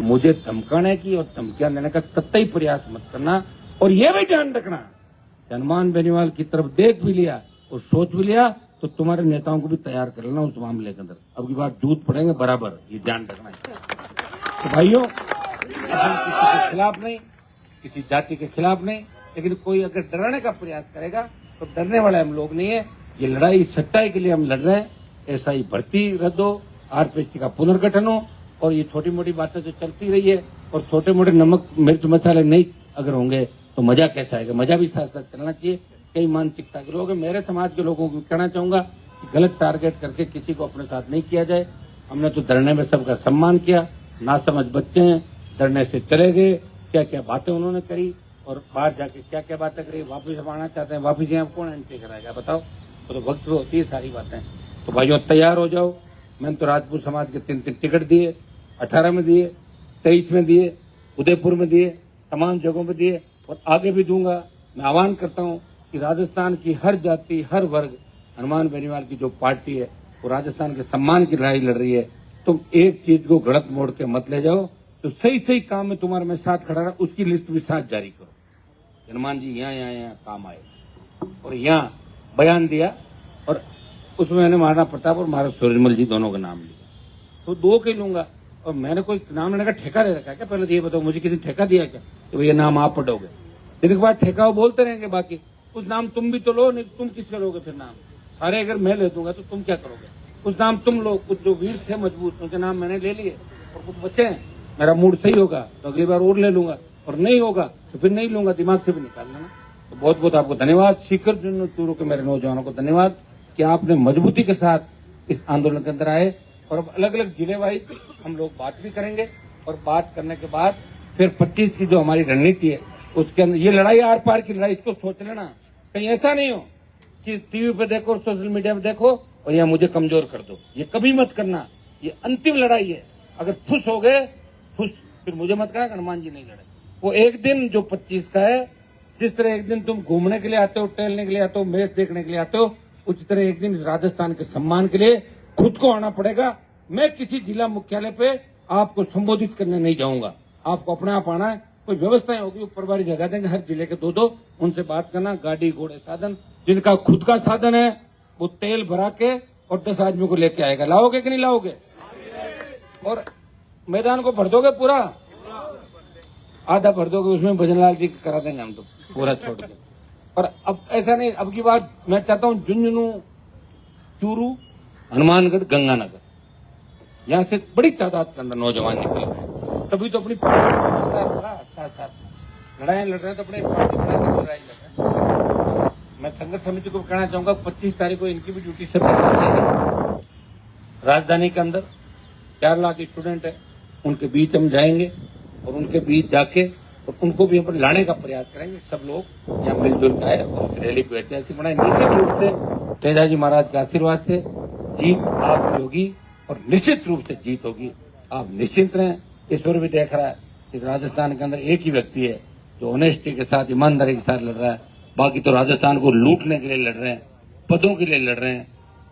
मुझे धमकाने की और धमकियां देने का कतई प्रयास मत करना। और यह भी ध्यान रखना, हनुमान बेनीवाल की तरफ देख भी लिया और सोच भी लिया तो तुम्हारे नेताओं को भी तैयार कर लेना उस मामले के अंदर। अब की बार जूत पड़ेंगे बराबर, ये ध्यान रखना है। तो भाइयों, हम किसी के खिलाफ नहीं, किसी जाति के खिलाफ नहीं, लेकिन कोई अगर डराने का प्रयास करेगा तो डरने वाले हम लोग नहीं है। ये लड़ाई सच्चाई के लिए हम लड़ रहे हैं। ऐसा ही भर्ती रद्द हो, आरपीएससी का पुनर्गठन हो, और ये छोटी मोटी बातें जो चलती रही है और छोटे मोटे नमक मिर्च मसाले नहीं अगर होंगे तो मजा कैसा आएगा। मजा भी साथ साथ चलना चाहिए। कई मानसिकता के लोग हैं, मेरे समाज के लोगों को कहना चाहूंगा कि गलत टारगेट करके किसी को अपने साथ नहीं किया जाए। हमने तो धरने में सबका सम्मान किया, ना समझ बच्चे हैं, धरने से चले गए, क्या क्या बातें उन्होंने करी और बाहर जाके क्या क्या बातें करी, वापिस हम आना चाहते हैं, वापिस यहाँ कौन एंट्री कराएगा बताओ। तो वक्त पे होती है सारी बातें। तो भाइयों तैयार हो जाओ। मैंने तो राजपूत समाज के 3 टिकट दिए, 18 में दिए, 23 में दिए, उदयपुर में दिए, तमाम जगहों में दिए और आगे भी दूंगा। मैं आह्वान करता हूँ कि राजस्थान की हर जाति हर वर्ग, हनुमान बेनीवाल की जो पार्टी है वो राजस्थान के सम्मान की लड़ाई लड़ रही है। तुम एक चीज को गलत मोड़ के मत ले जाओ। तो सही सही काम में तुम्हारे मैं साथ खड़ा रहा, उसकी लिस्ट भी साथ जारी करो। हनुमान जी यहाँ काम आए और यहाँ बयान दिया और उसमें मैंने महाराणा प्रताप और महाराज सूरजमल जी दोनों का नाम लिया, तो 2 के लूंगा। और मैंने कोई नाम लेने का ठेका ले रखा है क्या? पहले तो ये बताओ, मुझे किसी ठेका दिया क्या कि भैया नाम आप पढ़ोगे? दिन के बाद ठेका वो बोलते रहेंगे, बाकी कुछ नाम तुम भी तो लो, नहीं तुम किसका लोगे फिर नाम? सारे अगर मैं ले दूंगा तो तुम क्या करोगे? कुछ नाम तुम लो, कुछ जो वीर थे मजबूत उनके नाम मैंने ले लिए और कुछ बचे हैं। मेरा मूड सही होगा तो अगली बार और ले लूंगा, और नहीं होगा तो फिर नहीं लूंगा, दिमाग से भी निकाल लेना। तो बहुत बहुत आपको धन्यवाद। सीकर चूरू के मेरे नौजवानों को धन्यवाद कि आपने मजबूती के साथ इस आंदोलन के अंदर आए। और अब अलग अलग जिले वाइज हम लोग बात भी करेंगे और बात करने के बाद फिर 25 की जो हमारी रणनीति है उसके अंदर ये लड़ाई आर पार की लड़ाई, इसको सोच लेना। कहीं ऐसा नहीं हो कि टीवी पे देखो और सोशल मीडिया पे देखो और यहाँ मुझे कमजोर कर दो, ये कभी मत करना। ये अंतिम लड़ाई है। अगर खुश हो गए खुश, फिर मुझे मत कहना हनुमान जी नहीं लड़े। वो एक दिन जो 25 का है, जिस तरह एक दिन तुम घूमने के लिए आते हो, टहलने के लिए आते हो, मैच देखने के लिए आते हो, उसी तरह एक दिन राजस्थान के सम्मान के लिए खुद को आना पड़ेगा। मैं किसी जिला मुख्यालय पे आपको संबोधित करने नहीं जाऊंगा, आपको अपने आप आना है। कोई व्यवस्थाएं होगी, ऊपर बारी जगह देंगे, हर जिले के 2-2, उनसे बात करना। गाड़ी घोड़े साधन, जिनका खुद का साधन है वो तेल भरा के और 10 आदमी को लेके आएगा। लाओगे कि नहीं लाओगे? और मैदान को भर दोगे पूरा? आधा भर दोगे, उसमें भजनलाल जी करा देंगे हम तो पूरा छोड़ के। और अब ऐसा नहीं, अब की बात मैं चाहता हूँ झुंझुनू, चूरू, हनुमानगढ़, गंगानगर, यहाँ से बड़ी तादाद के अंदर नौजवान निकल रहे हैं। तभी तो अपनी साथ लड़ाई लड़ रहे हैं, तो अपने पार्टी बना के लड़ाई लड़ रहे हैं। मैं संघर्ष समिति को कहना चाहूंगा 25 तारीख को इनकी भी ड्यूटी सब राजधानी के अंदर 4 लाख स्टूडेंट है, उनके बीच हम जाएंगे और उनके बीच जाके और उनको भी अपन लाने का प्रयास करेंगे। सब लोग यहाँ मिलजुल के आए और रैली को ऐतिहासिक बनाए। निश्चित रूप से तेजाजी महाराज के आशीर्वाद से जीत आपकी होगी और निश्चित रूप से जीत होगी। आप निश्चिंत रहें। ईश्वर भी देख रहा है कि राजस्थान के अंदर एक ही व्यक्ति है जो ऑनेस्टी के साथ, ईमानदारी के साथ लड़ रहा है। बाकी तो राजस्थान को लूटने के लिए लड़ रहे हैं, पदों के लिए लड़ रहे हैं,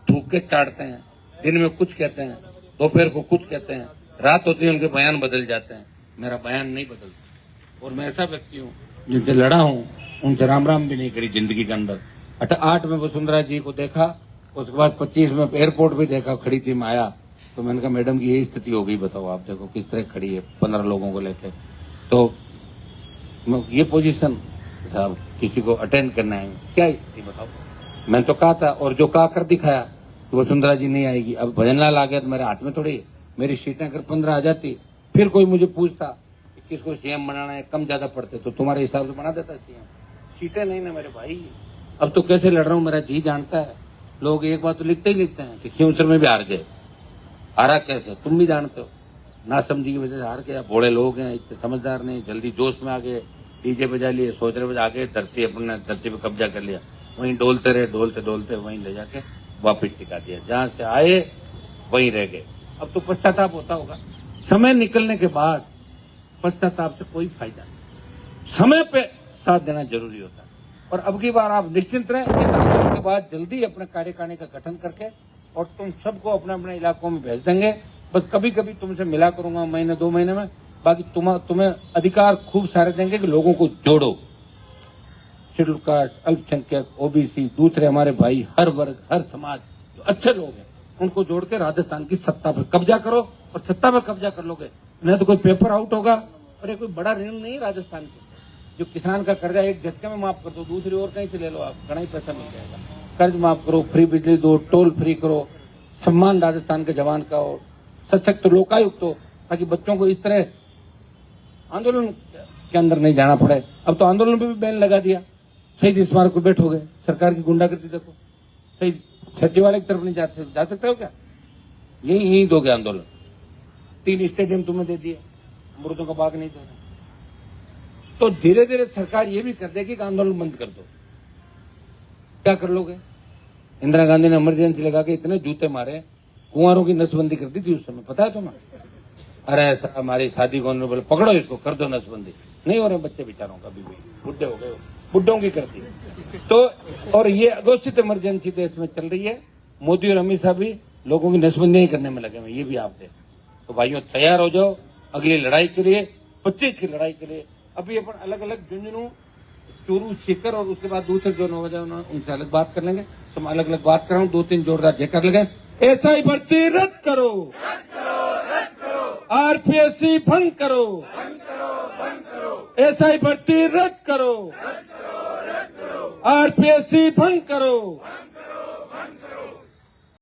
थूक के काटते हैं। दिन में कुछ कहते हैं, दोपहर को कुछ कहते हैं, रात होती है उनके बयान बदल जाते हैं। मेरा बयान नहीं बदलता और मैं ऐसा व्यक्ति हूँ जिनसे लड़ा हूँ, उनसे राम राम भी नहीं करी जिंदगी के अंदर। 8 में वसुंधरा जी को देखा, उसके बाद 25 में एयरपोर्ट भी देखा, खड़ी थी, मैं आया तो मैंने कहा मैडम की यही स्थिति हो गई, बताओ आप देखो किस तरह खड़ी है 15 लोगों को लेके। तो ये पोजीशन साहब किसी को अटेंड करना है क्या स्थिति बताओ? मैं तो कहा था और जो कहा कर दिखाया कि वसुंधरा जी नहीं आएगी। अब भजनलाल आ गया तो मेरे हाथ में थोड़ी, मेरी सीटें अगर 15 आ जाती फिर कोई मुझे पूछता कि किसको सीएम बनाना है, कम ज्यादा पड़ते तो तुम्हारे हिसाब से बना देता सीएम। सीटें नहीं ना मेरे भाई। अब तो कैसे लड़ रहा हूँ मेरा जी जानता है। लोग एक बात तो लिखते ही लिखते हैं कि खींवसर में भी हार गए। हारा कैसे तुम भी जानते हो, ना समझी की वजह से हार गया। बूढ़े लोग हैं, इतने समझदार नहीं, जल्दी जोश में आ गए, डीजे बजा लिए, सोच रहे बजे आ गए, धरती पे कब्जा कर लिया। वहीं डोलते रहे, डोलते डोलते वहीं ले जाके वापिस टिका दिया। जहां से आए वहीं रह गए। अब तो पश्चाताप होता होगा। समय निकलने के बाद पश्चाताप से कोई फायदा नहीं, समय पे साथ देना जरूरी होता है। और अब की बार आप निश्चिंत रहें, इस आंदोलन के बाद जल्दी अपने कार्यकारिणी का गठन करके और तुम सबको अपने अपने इलाकों में भेज देंगे। बस कभी कभी तुमसे मिला करूंगा महीने 2 महीने में, बाकी तुम्हें अधिकार खूब सारे देंगे कि लोगों को जोड़ो, शेड्यूल कास्ट, अल्पसंख्यक, ओबीसी, दूसरे हमारे भाई, हर वर्ग, हर समाज जो अच्छे लोग हैं उनको जोड़ के राजस्थान की सत्ता पर कब्जा करो, और सत्ता पर कब्जा कर लोगे नहीं तो कोई पेपर आउट होगा। और ये कोई बड़ा ऋण नहीं राजस्थान के, जो किसान का कर्जा एक झटके में माफ कर दो, दूसरी ओर कहीं से ले लो, आप घना ही पैसा मिल जाएगा। कर्ज माफ करो, फ्री बिजली दो, टोल फ्री करो, सम्मान राजस्थान के जवान का हो, सशक्त लोकायुक्त हो, ताकि बच्चों को इस तरह आंदोलन के अंदर नहीं जाना पड़े। अब तो आंदोलन पे भी बैन लगा दिया, शहीद स्मारक को बैठोगे, सरकार की गुंडागर्दी देखो, शहीद सचिवालय की तरफ नहीं जा सकते हो क्या? यही दोगे आंदोलन। 3 स्टेडियम तुम्हें दे दिए, अमृतों का बाग नहीं देना। तो धीरे धीरे सरकार ये भी कर देगी कि आंदोलन बंद कर दो। क्या कर लोगे? इंदिरा गांधी ने इमरजेंसी लगा के इतने जूते मारे, कुंवारों की नसबंदी कर दी थी उस समय, पता है तुम्हें? अरे ऐसा हमारी शादी को बोले पकड़ो इसको, कर दो नसबंदी। नहीं हो रहे बच्चे बेचारों का, भी बुढ़े हो गए, बुढ़ों की करती तो। और ये अघोषित इमरजेंसी देश में चल रही है, मोदी और अमित शाह भी लोगों की नसबंदी ही करने में लगे हुए, ये भी आप देख। तो भाइयों तैयार हो जाओ अगली लड़ाई के लिए, 25 की लड़ाई के लिए। अभी अपन अलग अलग झुंझुनू, चूरू, सीकर और उसके बाद दूसरे जो नौजवान उनसे अलग बात कर लेंगे। तो मैं अलग अलग बात कर रहा हूँ, 2-3 जोरदार जयकार लगे। ऐसा ही भर्ती रद्द करो, आरपीएससी भंग करो, ऐसा ही भर्ती रद्द करो, आरपीएससी भंग करो।